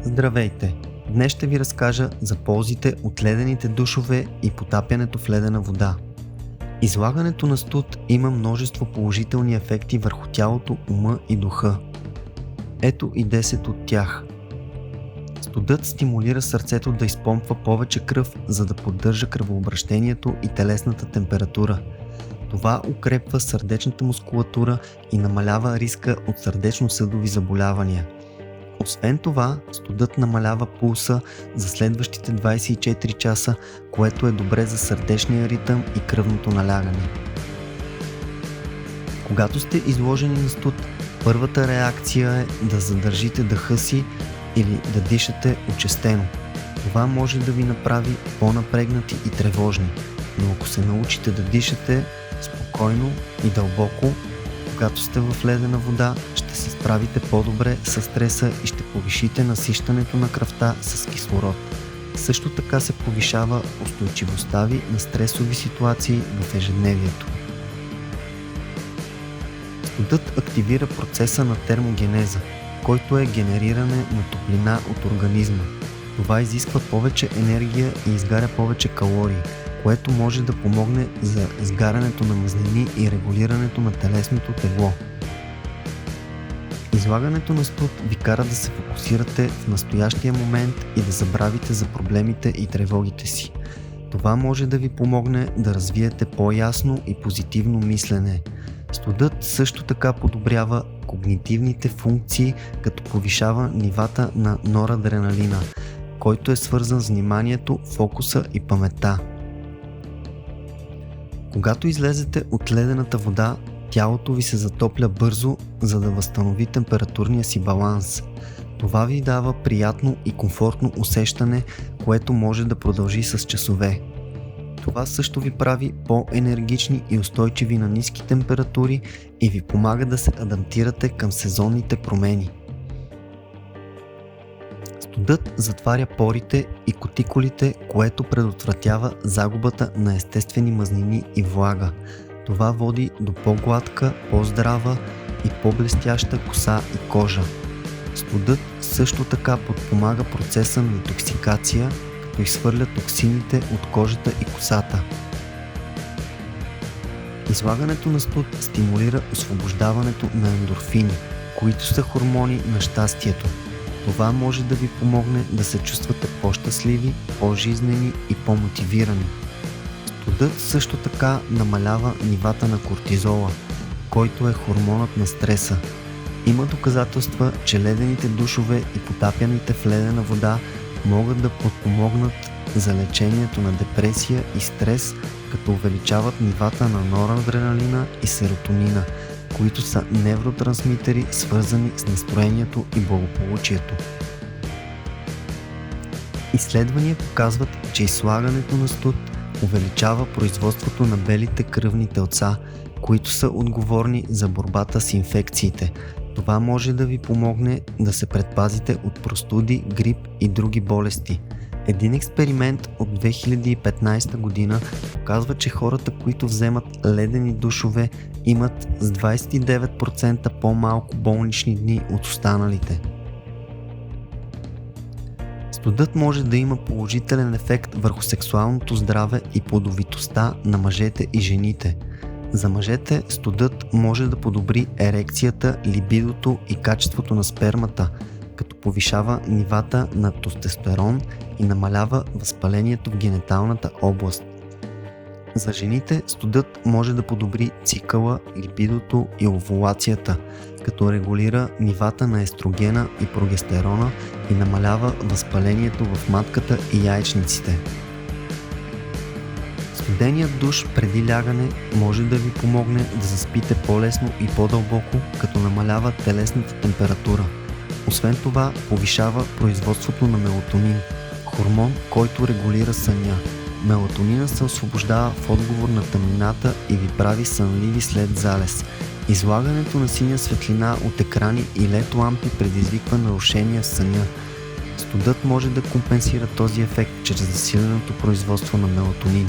Здравейте! Днес ще ви разкажа за ползите от ледените душове и потапянето в ледена вода. Излагането на студ има множество положителни ефекти върху тялото, ума и духа. Ето и 10 от тях. Студът стимулира сърцето да изпомпва повече кръв, за да поддържа кръвообращението и телесната температура. Това укрепва сърдечната мускулатура и намалява риска от сърдечно-съдови заболявания. Освен това, студът намалява пулса за следващите 24 часа, което е добре за сърдечния ритъм и кръвното налягане. Когато сте изложени на студ, първата реакция е да задържите дъха си или да дишате учестено. Това може да ви направи по-напрегнати и тревожни, но ако се научите да дишате спокойно и дълбоко, когато сте в ледена вода, ще се справите по-добре с стреса и ще повишите насищането на кръвта с кислород. Също така се повишава устойчивостта ви на стресови ситуации в ежедневието. Студът активира процеса на термогенеза, който е генериране на топлина от организма. Това изисква повече енергия и изгаря повече калории, което може да помогне за изгарянето на мазнини и регулирането на телесното тегло. Излагането на студ ви кара да се фокусирате в настоящия момент и да забравите за проблемите и тревогите си. Това може да ви помогне да развиете по-ясно и позитивно мислене. Студът също така подобрява когнитивните функции, като повишава нивата на норадреналина, който е свързан с вниманието, фокуса и паметта. Когато излезете от ледената вода, тялото ви се затопля бързо, за да възстанови температурния си баланс. Това ви дава приятно и комфортно усещане, което може да продължи с часове. Това също ви прави по-енергични и устойчиви на ниски температури и ви помага да се адаптирате към сезонните промени. Студът затваря порите и кутикулите, което предотвратява загубата на естествени мазнини и влага. Това води до по-гладка, по-здрава и по-блестяща коса и кожа. Студът също така подпомага процеса на детоксикация, като изхвърля токсините от кожата и косата. Излагането на студ стимулира освобождаването на ендорфини, които са хормони на щастието. Това може да ви помогне да се чувствате по-щастливи, по-жизнени и по-мотивирани. Студът също така намалява нивата на кортизола, който е хормонът на стреса. Има доказателства, че ледените душове и потапяните в ледена вода могат да подпомогнат за лечението на депресия и стрес, като увеличават нивата на норадреналина и серотонина, които са невротрансмитери, свързани с настроението и благополучието. Изследвания показват, че излагането на студ увеличава производството на белите кръвни телца, които са отговорни за борбата с инфекциите. Това може да ви помогне да се предпазите от простуди, грип и други болести. Един експеримент от 2015 година показва, че хората, които вземат ледени душове, имат с 29% по-малко болнични дни от останалите. Студът може да има положителен ефект върху сексуалното здраве и плодовитостта на мъжете и жените. За мъжете студът може да подобри ерекцията, либидото и качеството на спермата, като повишава нивата на тестостерон и намалява възпалението в гениталната област. За жените студът може да подобри цикъла, либидото и овулацията, като регулира нивата на естрогена и прогестерона и намалява възпалението в матката и яйчниците. Студеният душ преди лягане може да ви помогне да заспите по-лесно и по-дълбоко, като намалява телесната температура. Освен това, повишава производството на мелатонин, хормон, който регулира съня. Мелатонина се освобождава в отговор на тъмнината и ви прави сънливи след залез. Излагането на синя светлина от екрани и LED лампи предизвиква нарушения в съня. Студът може да компенсира този ефект чрез засиленото производство на мелатонин.